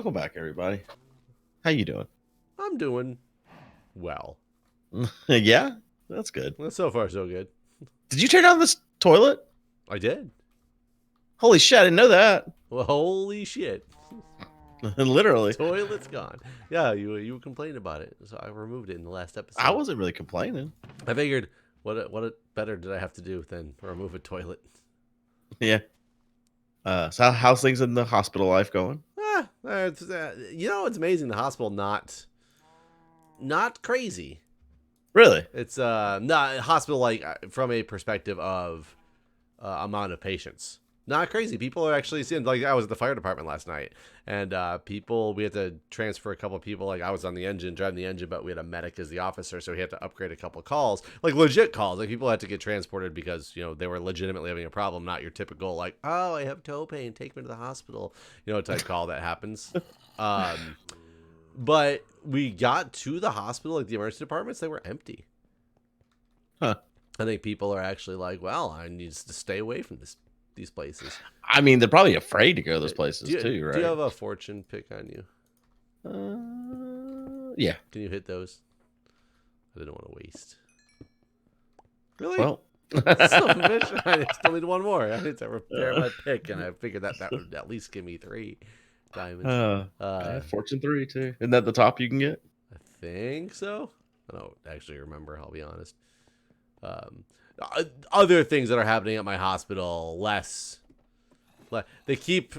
Welcome back, everybody. How you doing? I'm doing well. Yeah, that's good. Well, so far, so good. Did you turn on this toilet? I did. Holy shit, I didn't know that. Well, holy shit. Literally. Toilet's gone. Yeah, you were complaining about it, so I removed it in the last episode. I wasn't really complaining. I figured, what better did I have to do than remove a toilet? Yeah. So how's things in the hospital life going? It's amazing. The hospital not crazy. Really? It's not hospital like from a perspective of amount of patients. Not crazy. People are actually seeing, like, I was at the fire department last night, and we had to transfer a couple of people. Like, I was on the engine, driving the engine, but we had a medic as the officer, so he had to upgrade a couple of calls, like legit calls. Like, people had to get transported because, they were legitimately having a problem, not your typical, like, oh, I have toe pain, take me to the hospital, type call that happens. But we got to the hospital, like the emergency departments, they were empty. Huh. I think people are actually like, well, I need to stay away from these places. I mean, they're probably afraid to go to those places too, right? Do you have a fortune pick on you? Yeah. Can you hit those? I didn't want to waste. Really? Well, bitch. I still need one more. I need to repair my pick, and I figured that would at least give me 3 diamonds. I have Fortune 3 too. Isn't that the top you can get? I think so. I don't actually remember. I'll be honest. Other things that are happening at my hospital, they keep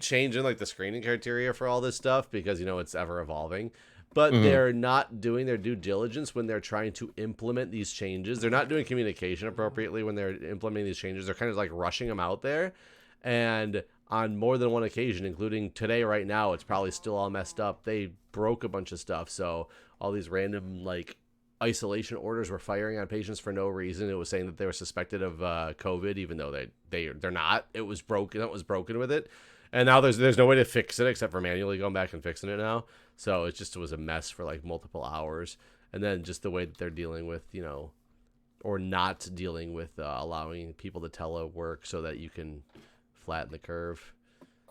changing like the screening criteria for all this stuff because it's ever evolving, but they're not doing their due diligence when they're trying to implement these changes. They're not doing communication appropriately when they're implementing these changes. They're kind of like rushing them out there, and on more than one occasion, including today right now, it's probably still all messed up. They broke a bunch of stuff, so all these random like isolation orders were firing on patients for no reason. It was saying that they were suspected of COVID, even though they're not. It was broken. It was broken with it, and now there's no way to fix it except for manually going back and fixing it now. So it was a mess for like multiple hours, and then just the way that they're dealing with or not dealing with allowing people to telework so that you can flatten the curve.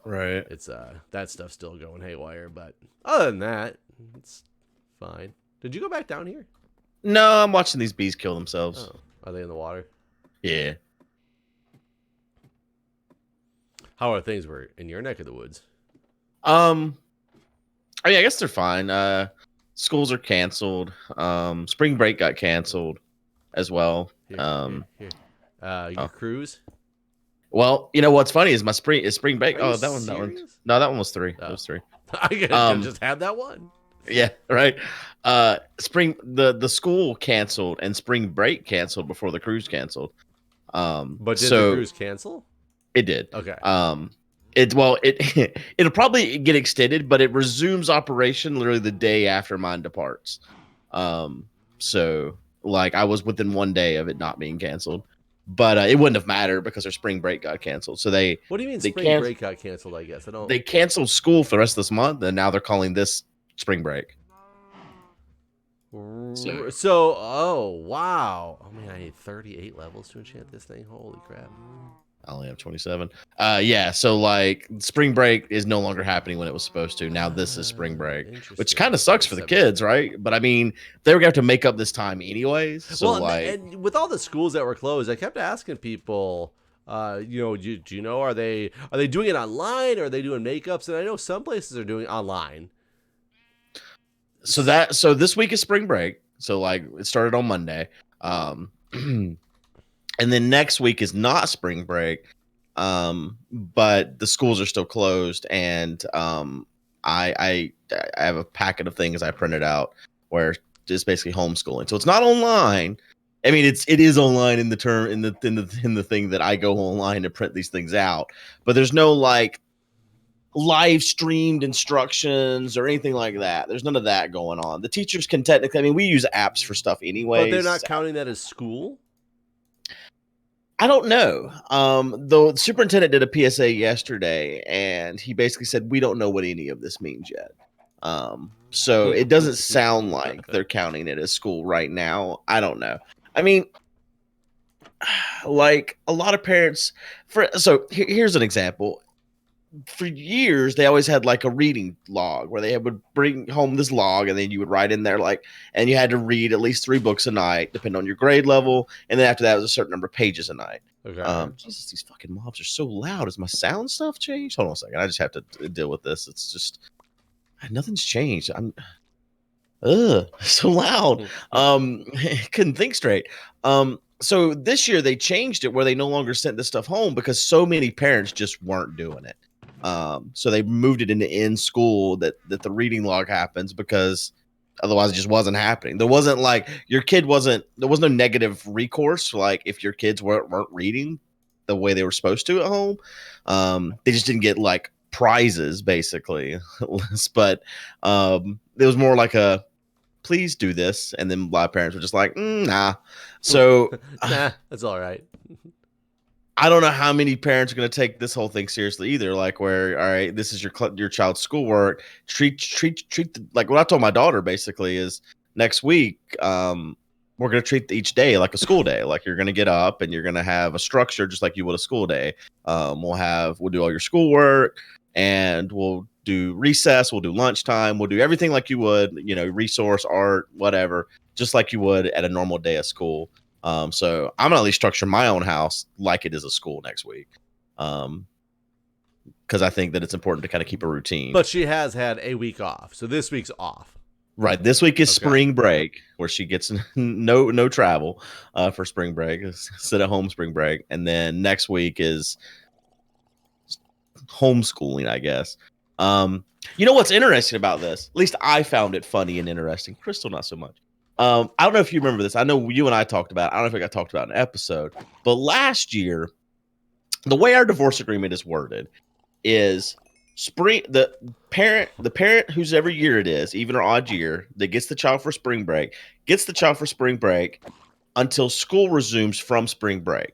Right. It's that stuff's still going haywire, but other than that, it's fine. Did you go back down here? No, I'm watching these bees kill themselves. Oh, are they in the water? Yeah. How are things in your neck of the woods? I mean, I guess they're fine. Schools are canceled. Spring break got canceled as well. Here. Your cruise? Well, what's funny is my spring break. Are you that one. serious? No, that one was 3. Oh. That was 3. I could have just had that one. Yeah, right. The school canceled and spring break canceled before the cruise canceled. But did the cruise cancel? It did. Okay. It'll probably get extended, but it resumes operation literally the day after mine departs. So like I was within 1 day of it not being canceled, but it wouldn't have mattered because their spring break got canceled. So What do you mean spring break got canceled? I guess I don't. They canceled school for the rest of this month, and now they're calling this spring break. So oh wow. Oh man, I need 38 levels to enchant this thing. Holy crap. I only have 27. Yeah, so like spring break is no longer happening when it was supposed to. Now this is spring break, which kind of sucks for the kids, right? But I mean, they were gonna have to make up this time anyways. So and with all the schools that were closed, I kept asking people, do you know, are they doing it online, or are they doing makeups? And I know some places are doing online. So this week is spring break. So like it started on Monday. And then next week is not spring break. But the schools are still closed, and I have a packet of things I printed out where it's basically homeschooling. So it's not online. I mean, it is online in the thing that I go online to print these things out, but there's no like live streamed instructions or anything like that. There's none of that going on. The teachers can technically, I mean, we use apps for stuff anyway. But they're not counting that as school? I don't know. The superintendent did a PSA yesterday, and he basically said, we don't know what any of this means yet. So it doesn't sound like they're counting it as school right now. I don't know. I mean, like a lot of parents, here's an example. for years they always had like a reading log where they would bring home this log and then you would write in there like, and you had to read at least 3 books a night depending on your grade level, and then after that it was a certain number of pages a night. Okay. Jesus, these fucking mobs are so loud. Has my sound stuff changed? Hold on a second, I just have to deal with this. It's just nothing's changed. I'm so loud. Couldn't think straight. So this year they changed it where they no longer sent this stuff home because so many parents just weren't doing it. So they moved it into in school that the reading log happens, because otherwise it just wasn't happening. There wasn't like there was no negative recourse. Like if your kids weren't reading the way they were supposed to at home, they just didn't get like prizes basically. But it was more like a, please do this. And then a lot of parents were just like, nah. So nah, that's all right. I don't know how many parents are going to take this whole thing seriously either. Like, where, all right, this is your child's schoolwork. Treat like what I told my daughter basically is next week, we're going to treat each day like a school day. Like you're going to get up and you're going to have a structure just like you would a school day. We'll do all your schoolwork, and we'll do recess. We'll do lunchtime. We'll do everything like you would, resource, art, whatever, just like you would at a normal day of school. So I'm gonna at least structure my own house like it is a school next week. Because I think that it's important to kind of keep a routine. But she has had a week off, so this week's off. Right. This week is spring break, where she gets no travel for spring break. Sit at home spring break. And then next week is homeschooling, I guess. You know what's interesting about this? At least I found it funny and interesting. Crystal, not so much. I don't know if you remember this. I know you and I talked about it. I don't know if it got talked about in an episode, but last year, the way our divorce agreement is worded is the parent whose every year it is, even or odd year, that gets the child for spring break, gets the child for spring break until school resumes from spring break.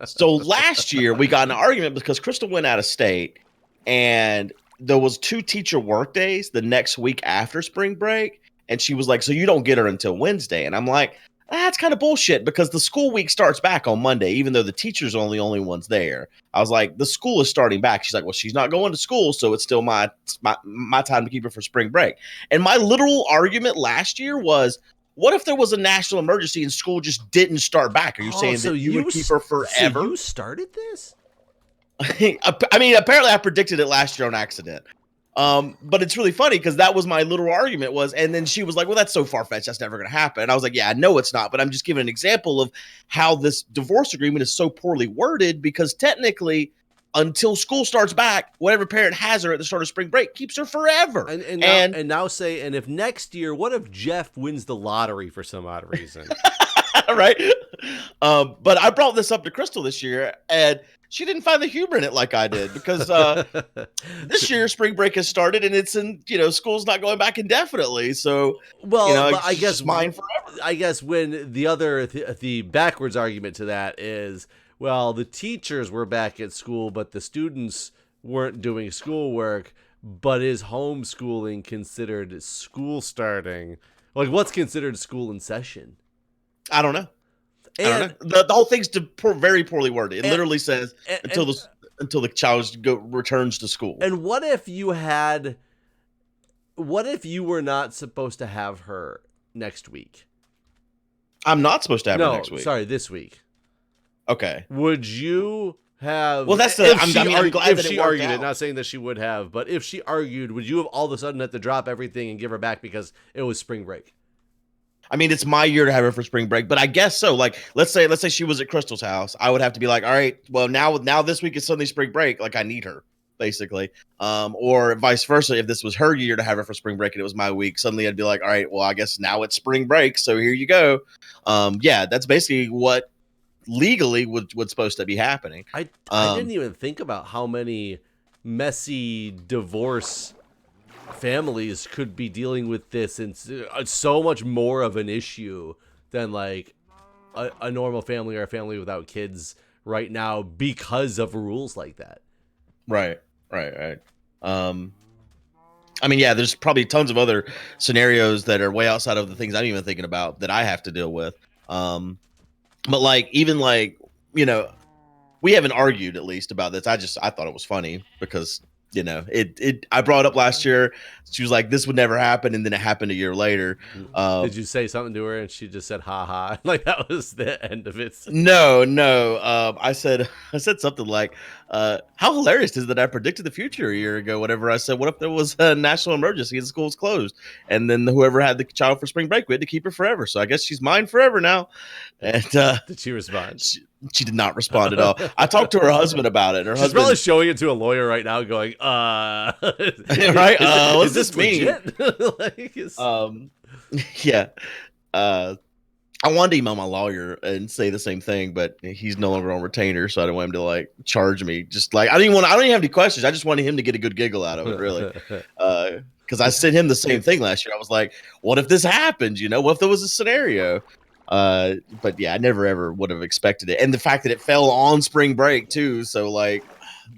So last year we got in an argument because Crystal went out of state, and there was 2 teacher work days the next week after spring break. And she was like, so you don't get her until Wednesday. And I'm like, that's kind of bullshit, because the school week starts back on Monday, even though the teachers are the only ones there. I was like, the school is starting back. She's like, well, she's not going to school, so it's still my time to keep her for spring break. And my literal argument last year was, what if there was a national emergency and school just didn't start back? Are you saying that you would keep her forever? So you started this? I mean, apparently I predicted it last year on accident. But it's really funny because that was my literal argument was, and then she was like, well, that's so far-fetched, that's never going to happen. And I was like, yeah, I know it's not, but I'm just giving an example of how this divorce agreement is so poorly worded, because technically until school starts back, whatever parent has her at the start of spring break keeps her forever. And now say, and if next year, what if Jeff wins the lottery for some odd reason? Right. But I brought this up to Crystal this year, and she didn't find the humor in it like I did, because this year spring break has started and it's in, school's not going back indefinitely. So, well, I guess mine forever. I guess when the backwards argument to that is, well, the teachers were back at school, but the students weren't doing schoolwork, but is homeschooling considered school starting? Like, what's considered school in session? I don't know. The whole thing's very poorly worded. It literally says until the child returns to school. And what if you were not supposed to have her next week? I'm not supposed to have her next week. Sorry, this week. Okay. Would you have? Well, that's I'm glad that she argued it. Not saying that she would have, but if she argued, would you have all of a sudden had to drop everything and give her back because it was spring break? I mean, it's my year to have her for spring break, but I guess so. Like, let's say she was at Crystal's house. I would have to be like, all right, well, now this week is suddenly spring break. Like, I need her, basically. Or vice versa. If this was her year to have her for spring break and it was my week, suddenly I'd be like, all right, well, I guess now it's spring break, so here you go. Yeah, that's basically what legally what's supposed to be happening. I didn't even think about how many messy divorce families could be dealing with this, and it's so much more of an issue than like a normal family or a family without kids right now because of rules like that. Right. I mean, yeah, there's probably tons of other scenarios that are way outside of the things I'm even thinking about that I have to deal with. But like, even like, we haven't argued at least about this. I thought it was funny because I brought it up last year. She was like, this would never happen, and then it happened a year later. Did you say something to her and she just said ha ha? Like that was the end of it? No. I said something like, how hilarious is that I predicted the future a year ago. Whatever I said, what if there was a national emergency and the school's closed, and then whoever had the child for spring break, we had to keep her forever. So I guess she's mine forever now. And did she respond? She did not respond at all. I talked to her husband about it. She's probably showing it to a lawyer right now, going, right? Is this me? Yeah. I wanted to email my lawyer and say the same thing, but he's no longer on retainer, so I don't want him to like charge me. Just like I don't even have any questions. I just wanted him to get a good giggle out of it, really. Because I sent him the same thing last year. I was like, what if this happened? What if there was a scenario? But yeah, I never ever would have expected it. And the fact that it fell on spring break too. So like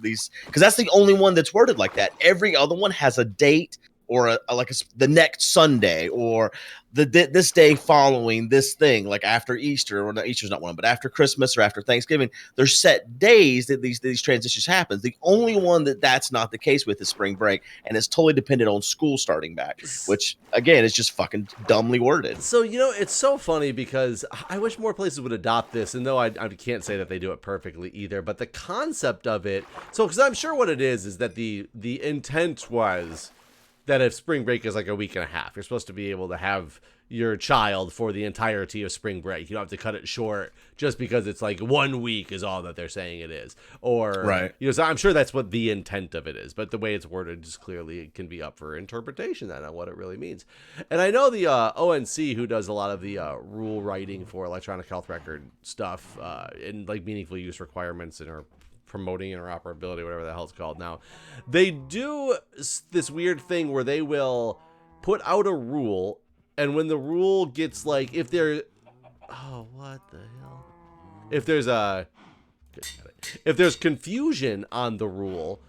because that's the only one that's worded like that. Every other one has a date or the next Sunday or this day following this thing, like after Easter, or not, Easter's not one, but after Christmas or after Thanksgiving. There's set days that these transitions happen. The only one that's not the case with is spring break, and it's totally dependent on school starting back, which again is just fucking dumbly worded. So it's so funny because I wish more places would adopt this, and though I can't say that they do it perfectly either, but the concept of it. So because I'm sure what it is that the intent was that if spring break is like a week and a half, you're supposed to be able to have your child for the entirety of spring break. You don't have to cut it short just because it's like 1 week is all that they're saying it is. Or, right. So I'm sure that's what the intent of it is, but the way it's worded just clearly it can be up for interpretation then on what it really means. And I know the ONC, who does a lot of the rule writing for electronic health record stuff and like meaningful use requirements and are promoting interoperability, whatever the hell it's called now. They do this weird thing where they will put out a rule, and when the rule gets like, if there's confusion on the rule,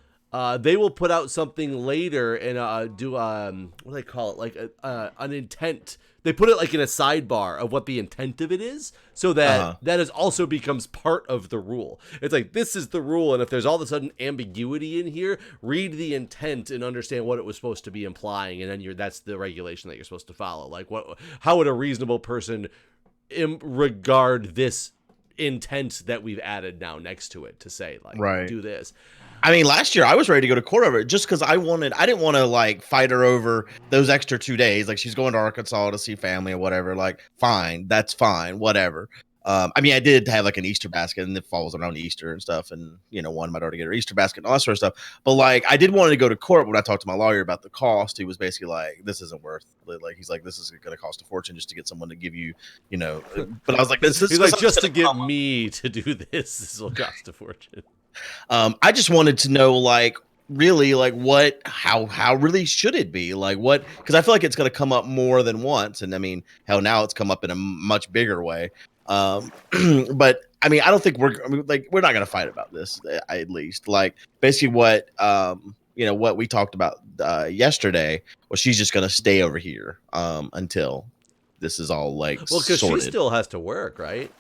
they will put out something later and do what do they call it, like an intent. They put it like in a sidebar of what the intent of it is, so that that is also becomes part of the rule. It's like, this is the rule, and if there's all of a sudden ambiguity in here, read the intent and understand what it was supposed to be implying, and then that's the regulation that you're supposed to follow. Like, how would a reasonable person regard this intent that we've added now next to it to say, like, right, do this? I mean, last year I was ready to go to court over it just because I didn't want to like fight her over those extra 2 days. Like, she's going to Arkansas to see family or whatever. Like, fine, that's fine, whatever. I mean, I did have like an Easter basket, and it falls around Easter and stuff. And, one might already get her Easter basket and all that sort of stuff. But like, I did want to go to court. When I talked to my lawyer about the cost, he was basically like, this isn't worth it. Like, he's like, this is going to cost a fortune just to get someone to give you, but I was like, this he's like, just to get me to do this will cost a fortune. I just wanted to know, like, really, like, how really should it be? Like, what? Because I feel like it's going to come up more than once. And I mean, hell, now it's come up in a much bigger way. But I mean, I don't think we're not going to fight about this, at least. Like, basically what we talked about yesterday was she's just going to stay over here until this is all like because she still has to work, right?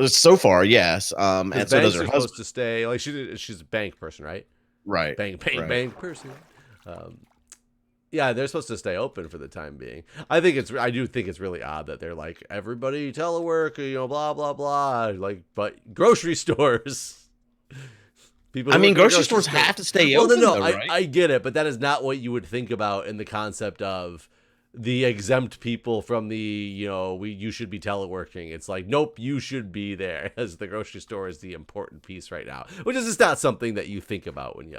So far, yes. And so does her husband. Supposed to stay. Like, she's a bank person, right? Right. Bank person. Yeah, they're supposed to stay open for the time being. I do think it's really odd that they're like, everybody telework, blah blah blah. Like, but grocery stores. Grocery stores have to stay open. Well, no, right? I get it, but that is not what you would think about in the concept of the exempt people from the, you should be teleworking. It's like, nope, you should be there, as the grocery store is the important piece right now, which is just not something that you think about when you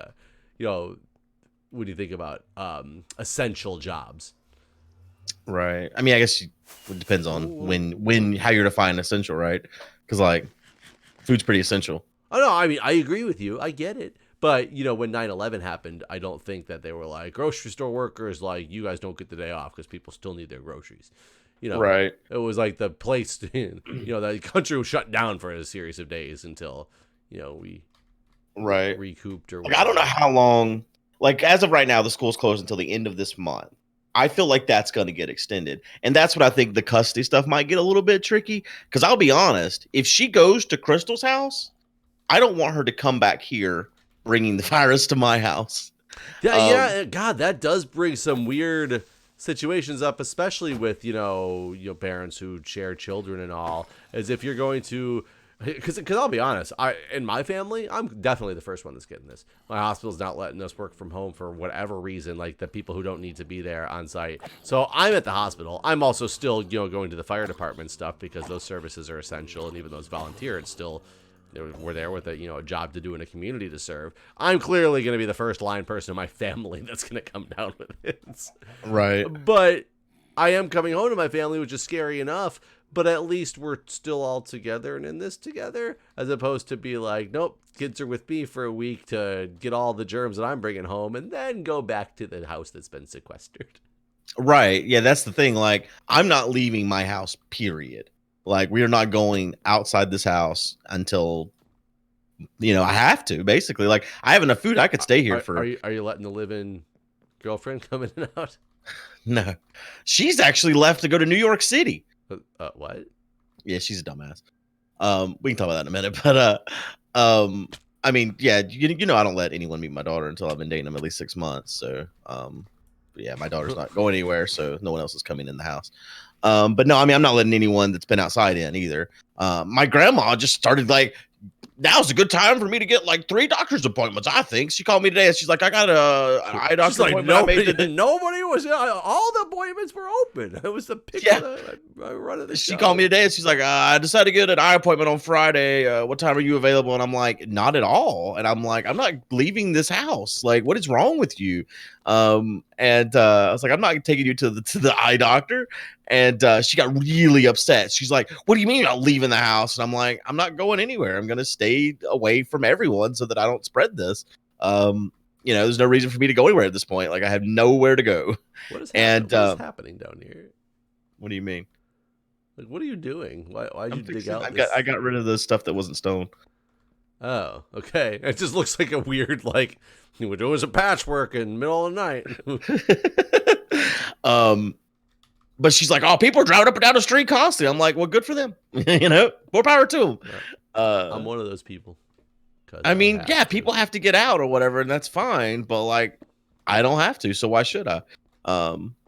think about essential jobs. Right. I mean, I guess it depends on how you're defining essential, right? Because like, food's pretty essential. Oh no, I mean, I agree with you. I get it. But, when 9/11 happened, I don't think that they were like, grocery store workers, like, you guys don't get the day off because people still need their groceries. Right. It was like the place, the country was shut down for a series of days until, we recouped or whatever. I don't know how long, like, as of right now, the school's closed until the end of this month. I feel like that's going to get extended. And that's what I think the custody stuff might get a little bit tricky. Because I'll be honest, if she goes to Crystal's house, I don't want her to come back here bringing the virus to my house. Yeah, God, that does bring some weird situations up, especially with your parents who share children and all. As if you're going to, because I'll be honest, in my family, I'm definitely the first one that's getting this. My hospital's not letting us work from home for whatever reason, like the people who don't need to be there on site. So I'm at the hospital. I'm also still going to the fire department stuff because those services are essential, and even those volunteer, it's still. We're there with a job to do in a community to serve. I'm clearly going to be the first line person in my family that's going to come down with it. Right. But I am coming home to my family, which is scary enough. But at least we're still all together and in this together, as opposed to be like, nope, kids are with me for a week to get all the germs that I'm bringing home and then go back to the house that's been sequestered. Right. Yeah, that's the thing. Like, I'm not leaving my house, period. Like, we are not going outside this house until, I have to, basically. Like, I have enough food. I could stay here for. Are you letting the live-in girlfriend come in and out? No. She's actually left to go to New York City. What? Yeah, she's a dumbass. We can talk about that in a minute. But, I mean, yeah, I don't let anyone meet my daughter until I've been dating them at least 6 months. So, but yeah, my daughter's not going anywhere, so no one else is coming in the house. But no, I mean, I'm not letting anyone that's been outside in either. My grandma just started like, now's a good time for me to get like 3 doctor's appointments. I think she called me today and she's like, I got an eye doctor appointment. Nobody was. All the appointments were open. It was the picture. Yeah. I run of the She show. called me today and she's like, I decided to get an eye appointment on Friday. What time are you available? And I'm like, not at all. And I'm like, I'm not leaving this house. Like, what is wrong with you? And I was like, I'm not taking you to the eye doctor. And she got really upset. She's like, what do you mean you're not leaving the house? And I'm like, I'm not going anywhere. I'm going to stay away from everyone so that I don't spread this. There's no reason for me to go anywhere at this point. Like, I have nowhere to go. What is happening down here? What do you mean? Like, what are you doing? Why'd you dig out? I got rid of the stuff that wasn't stone. Oh, okay. It just looks like a weird, like, we're doing some patchwork in the middle of the night. But she's like, oh, people are driving up and down the street constantly. I'm like, well, good for them. More power to them. I'm one of those people. I mean, yeah, people have to get out or whatever, and that's fine. But like, I don't have to, so why should I?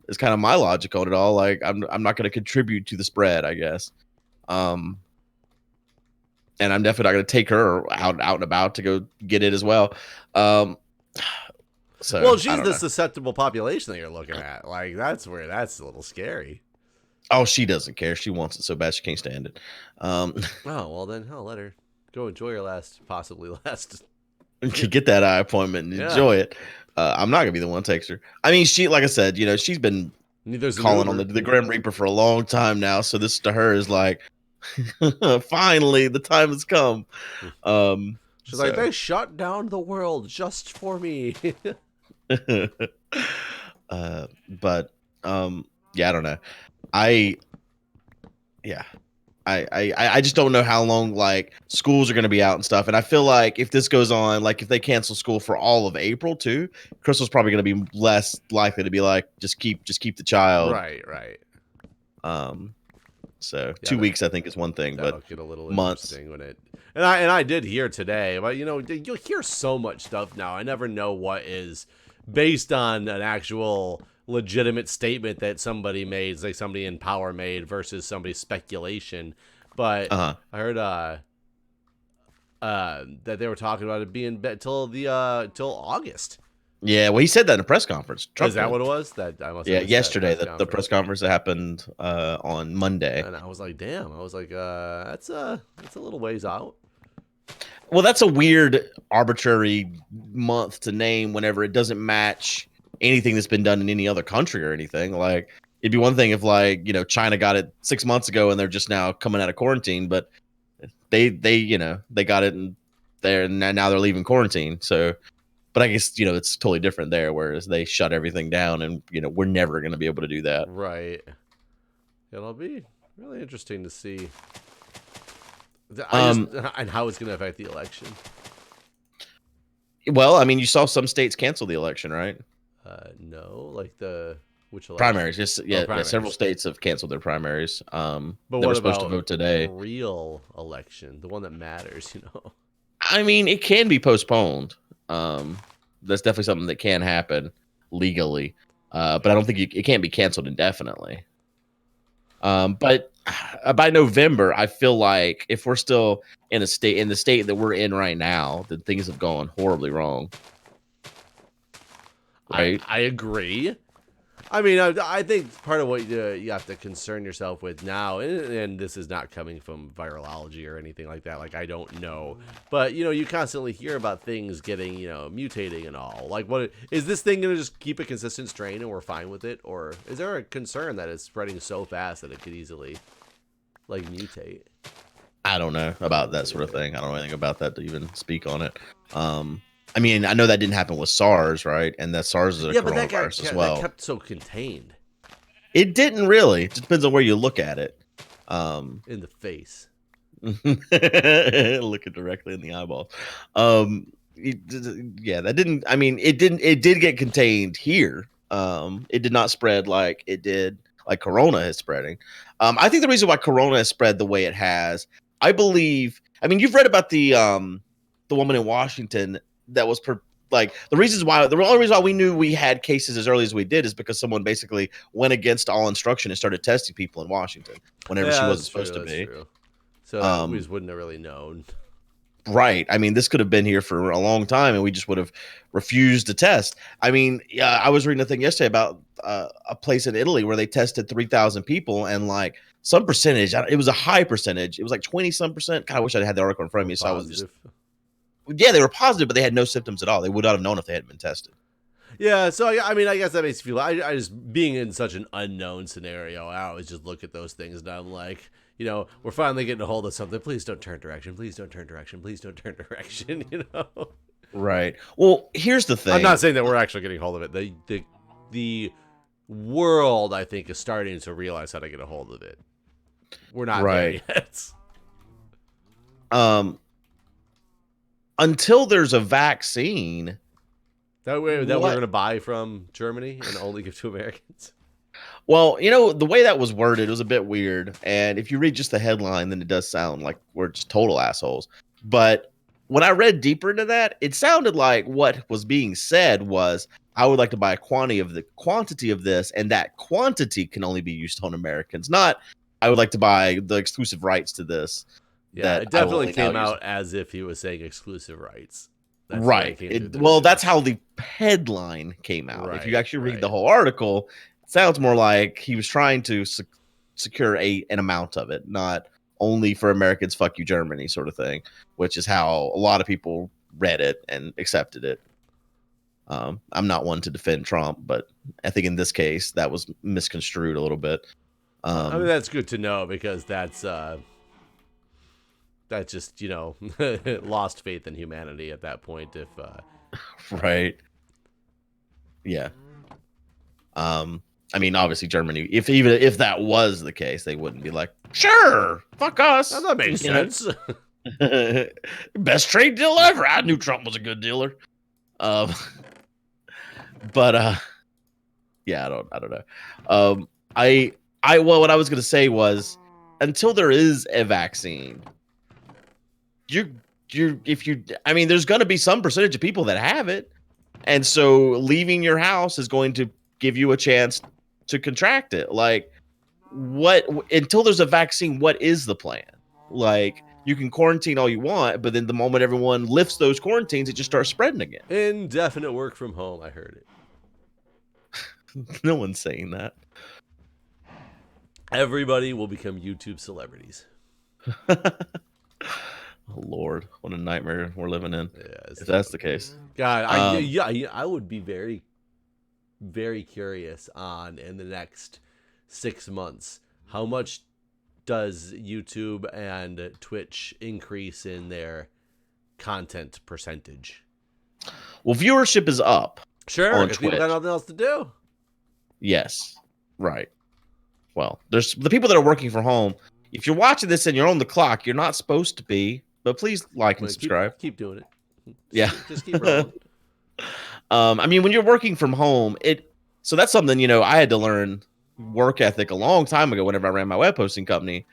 It's kind of my logic on it all. Like, I'm not going to contribute to the spread, I guess. And I'm definitely not going to take her out and about to go get it as well. So, well, she's the susceptible population that you're looking at. Like, that's a little scary. Oh, she doesn't care. She wants it so bad she can't stand it. Oh, well then, hell, let her go enjoy her possibly last. Get that eye appointment and enjoy it. I'm not gonna be the one that takes her. I mean, she, like I said, she's been calling on the Grim Reaper for a long time now. So this to her is like, finally, the time has come. She's like, they shut down the world just for me. But yeah, I don't know. I just don't know how long like schools are going to be out and stuff. And I feel like if this goes on, like if they cancel school for all of April too, Crystal's probably going to be less likely to be like, just keep the child. Right. So 2 weeks, I think, is one thing, but get a little months. Interesting when it. And I did hear today, but you'll hear so much stuff now. I never know what is based on an actual legitimate statement that somebody made, like somebody in power made, versus somebody's speculation. But I heard that they were talking about it being till August. Yeah, well, he said that in a press conference. Is that what it was? Yesterday, the press conference that happened on Monday. And I was like, damn. I was like, that's a little ways out. Well, that's a weird, arbitrary month to name whenever it doesn't match anything that's been done in any other country or anything. Like, it'd be one thing if, like, China got it 6 months ago and they're just now coming out of quarantine, but they got it and now they're leaving quarantine. So, but I guess, it's totally different there, whereas they shut everything down and, we're never going to be able to do that. Right. It'll be really interesting to see. And how it's going to affect the election. Well, I mean, you saw some states cancel the election, right? No, like which election? Primaries. Primaries. Several states have canceled their primaries. But they were supposed to vote today. Real election, the one that matters, I mean, it can be postponed. That's definitely something that can happen legally, but I don't think it can't be canceled indefinitely. But by November, I feel like if we're still in the state that we're in right now, then things have gone horribly wrong. Right? I agree. I mean, I think part of what you have to concern yourself with now, and this is not coming from virology or anything like that. Like, I don't know, but you constantly hear about things getting, mutating and all. Like, what is this thing going to just keep a consistent strain and we're fine with it, or is there a concern that it's spreading so fast that it could easily, like, mutate? I don't know about that sort of thing. I don't know anything about that to even speak on it. I mean, I know that didn't happen with SARS, right? And that SARS is a coronavirus as well. That kept so contained. It didn't really. It just depends on where you look at it. In the face. Looking directly in the eyeball. Yeah, that didn't. I mean, it didn't. It did get contained here. It did not spread like it did, like Corona is spreading. I think the reason why Corona has spread the way it has, I believe. I mean, you've read about the woman in Washington that was the only reason why we knew we had cases as early as we did is because someone basically went against all instruction and started testing people in Washington whenever she wasn't supposed to be. True. So we just wouldn't have really known. Right. I mean, this could have been here for a long time and we just would have refused to test. I mean, I was reading a thing yesterday about a place in Italy where they tested 3,000 people and like some percentage, it was a high percentage. It was like 20 some percent. God, I wish I had the article in front of me. So I was just, yeah, they were positive, but they had no symptoms at all. They would not have known if they hadn't been tested. Yeah, so I mean, I guess that makes me feel. I just being in such an unknown scenario, I always just look at those things and I'm like, we're finally getting a hold of something. Please don't turn direction. Please don't turn direction. Please don't turn direction. Right. Well, here's the thing. I'm not saying that we're actually getting a hold of it. The world, I think, is starting to realize how to get a hold of it. We're not there yet. Until there's a vaccine that we're going to buy from Germany and only give to Americans. Well, the way that was worded was a bit weird. And if you read just the headline, then it does sound like we're just total assholes. But when I read deeper into that, it sounded like what was being said was, I would like to buy a quantity of this, and that quantity can only be used on Americans. Not, I would like to buy the exclusive rights to this. Yeah, it definitely came out as if he was saying exclusive rights. That's right. That's how the headline came out. Right, if you actually read the whole article, it sounds more like he was trying to secure an amount of it, not only for Americans, fuck you, Germany sort of thing, which is how a lot of people read it and accepted it. I'm not one to defend Trump, but I think in this case that was misconstrued a little bit. I mean, that's good to know because that's just, lost faith in humanity at that point. If right. Yeah. I mean, obviously Germany, if that was the case, they wouldn't be like, sure, fuck us. That makes sense. Best trade deal ever. I knew Trump was a good dealer. But yeah, I don't know. Well, what I was gonna say was, until there is a vaccine, I mean, there's gonna be some percentage of people that have it, and so leaving your house is going to give you a chance to contract it. Like, until there's a vaccine, what is the plan? Like, you can quarantine all you want, but then the moment everyone lifts those quarantines, it just starts spreading again. Indefinite work from home. I heard it. No one's saying that. Everybody will become YouTube celebrities. Oh, Lord, what a nightmare we're living in. Yeah, if that's the case. God, I would be very, very curious on, in the next 6 months, how much does YouTube and Twitch increase in their content percentage? Well, viewership is up. Sure, because people got nothing else to do. Yes, right. Well, there's the people that are working from home. If you're watching this and you're on the clock, you're not supposed to be, but please like and subscribe. Keep doing it. Just keep rolling. I mean, when you're working from home, so that's something, I had to learn work ethic a long time ago whenever I ran my web hosting company.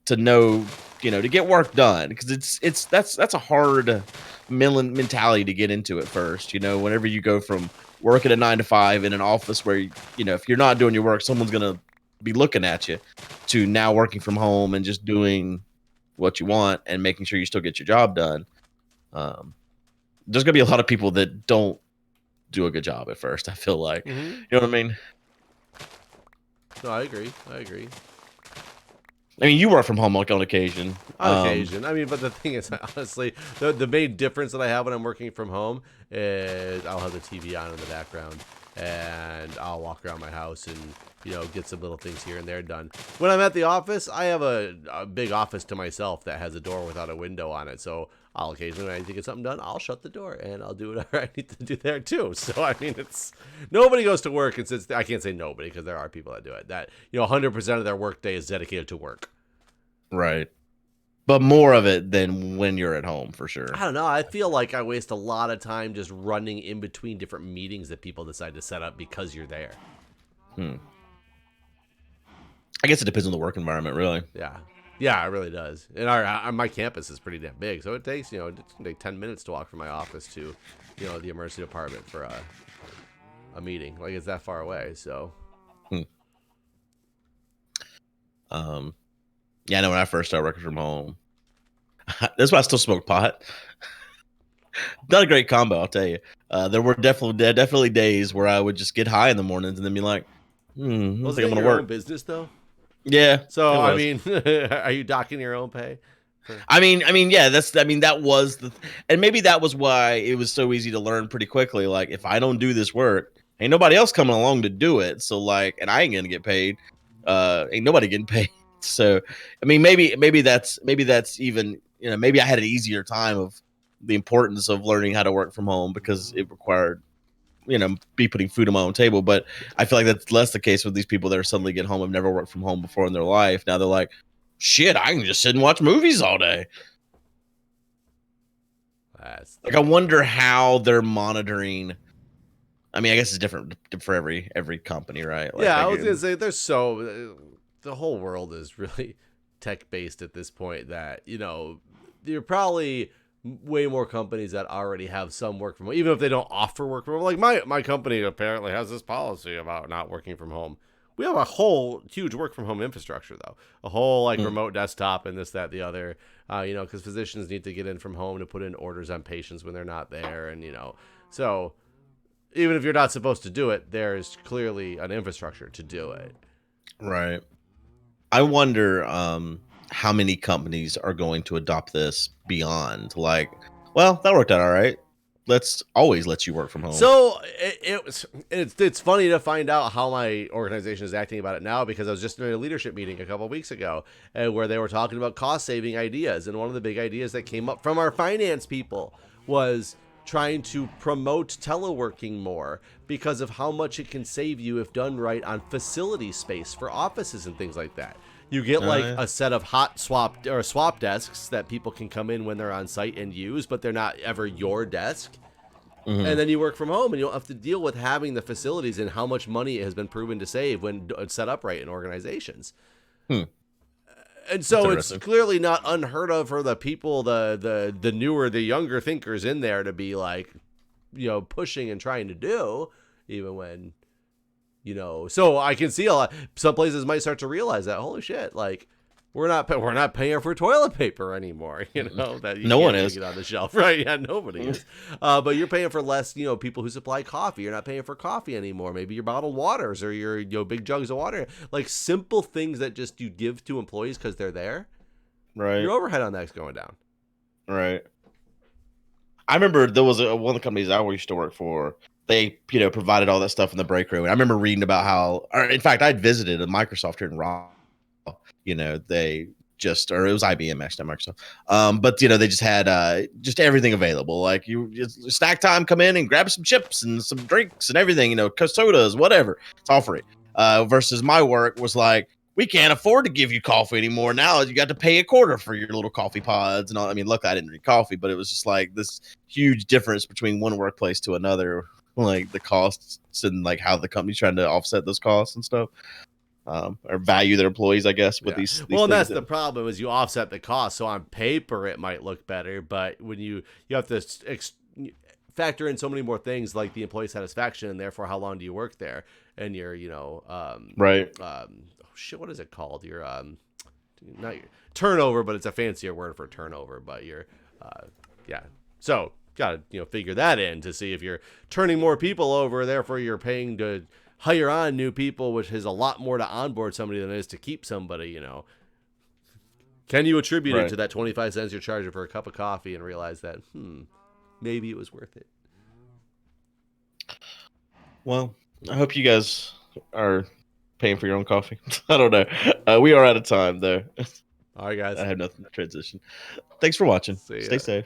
to know, to get work done, because that's a hard mentality to get into at first. Whenever you go from working a 9 to 5 in an office where if you're not doing your work, someone's gonna be looking at you, to now working from home and just doing what you want and making sure you still get your job done. There's gonna be a lot of people that don't do a good job at first, I feel like. You know what I mean? No, I agree. I mean, you work from home like on occasion. On occasion. I mean, but the thing is, honestly, the main difference that I have when I'm working from home is I'll have the TV on in the background, and I'll walk around my house and, get some little things here and there done. When I'm at the office, I have a big office to myself that has a door without a window on it. So I'll occasionally, when I need to get something done, I'll shut the door and I'll do whatever I need to do there too. So, I mean, nobody goes to work and sits. I can't say nobody, because there are people that do it. That, 100% of their work day is dedicated to work. Right. But more of it than when you're at home, for sure. I don't know. I feel like I waste a lot of time just running in between different meetings that people decide to set up because you're there. I guess it depends on the work environment, really. Yeah, it really does. And my campus is pretty damn big, so it takes, it's gonna take 10 minutes to walk from my office to, the emergency department for a meeting. Like, it's that far away, so. Yeah, I know when I first started working from home, that's why I still smoke pot. Not a great combo, I'll tell you. There were definitely days where I would just get high in the mornings and then be like, I don't think I'm gonna work. Own business though? Yeah. So I mean, are you docking your own pay? I mean, yeah. That was and maybe that was why it was so easy to learn pretty quickly. Like, if I don't do this work, ain't nobody else coming along to do it. So, like, and I ain't gonna get paid. Ain't nobody getting paid. So, I mean, maybe that's even, maybe I had an easier time of the importance of learning how to work from home, because it required, be putting food on my own table. But I feel like that's less the case with these people that are suddenly get home, have never worked from home before in their life. Now they're like, shit, I can just sit and watch movies all day. Like, I wonder how they're monitoring. I mean, I guess it's different for every company, right? Like, yeah, I was gonna say the whole world is really tech based at this point, that you're probably way more companies that already have some work from home, even if they don't offer work from home. Like my company apparently has this policy about not working from home. We have a whole huge work from home infrastructure, though, a whole remote desktop and this, that, the other, because physicians need to get in from home to put in orders on patients when they're not there. And, so even if you're not supposed to do it, there's clearly an infrastructure to do it. Right. I wonder how many companies are going to adopt this beyond, like, well, that worked out all right, let's always let you work from home. So it's funny to find out how my organization is acting about it now, because I was just in a leadership meeting a couple of weeks ago, where they were talking about cost saving ideas, and one of the big ideas that came up from our finance people was trying to promote teleworking more, because of how much it can save you if done right on facility space for offices and things like that. You get a set of hot swap desks that people can come in when they're on site and use, but they're not ever your desk. And then you work from home, and you don't have to deal with having the facilities, and how much money it has been proven to save when it's set up right in organizations. And so it's clearly not unheard of for the people, the newer, the younger thinkers in there, to be like, pushing and trying to do, even when, so I can see some places might start to realize that, holy shit, like, we're not paying for toilet paper anymore, that you no one is get on the shelf, right? Yeah, nobody is. But you're paying for less, people who supply coffee. You're not paying for coffee anymore. Maybe your bottled waters or your big jugs of water, like simple things that just you give to employees because they're there. Right. Your overhead on that's going down. Right. I remember there was one of the companies I used to work for. They, provided all that stuff in the break room. And I remember reading about how, or in fact, I'd visited a Microsoft here in Raw. They or it was IBM, actually, not Microsoft. But they just had just everything available. Like, you just snack time, come in and grab some chips and some drinks and everything, sodas, whatever. It's all free. Versus my work was like, we can't afford to give you coffee anymore. Now you got to pay a quarter for your little coffee pods and all. I mean, look, I didn't drink coffee, but it was just like this huge difference between one workplace to another, like the costs and like how the company's trying to offset those costs and stuff. or value their employees, I guess, with these well, and things. that's the problem is you offset the cost. So on paper, it might look better, but when you have to factor in so many more things like the employee satisfaction and therefore how long do you work there and your right. Oh shit, what is it called? Your not your turnover, but it's a fancier word for turnover. But your so gotta figure that in to see if you're turning more people over, therefore you're paying to hire on new people, which is a lot more to onboard somebody than it is to keep somebody. Can you attribute it to that 25 cents you're charging for a cup of coffee and realize that maybe it was worth it? Well, I hope you guys are paying for your own coffee. I don't know. We are out of time, though. All right, guys. I have nothing to transition. Thanks for watching. See ya. Stay safe.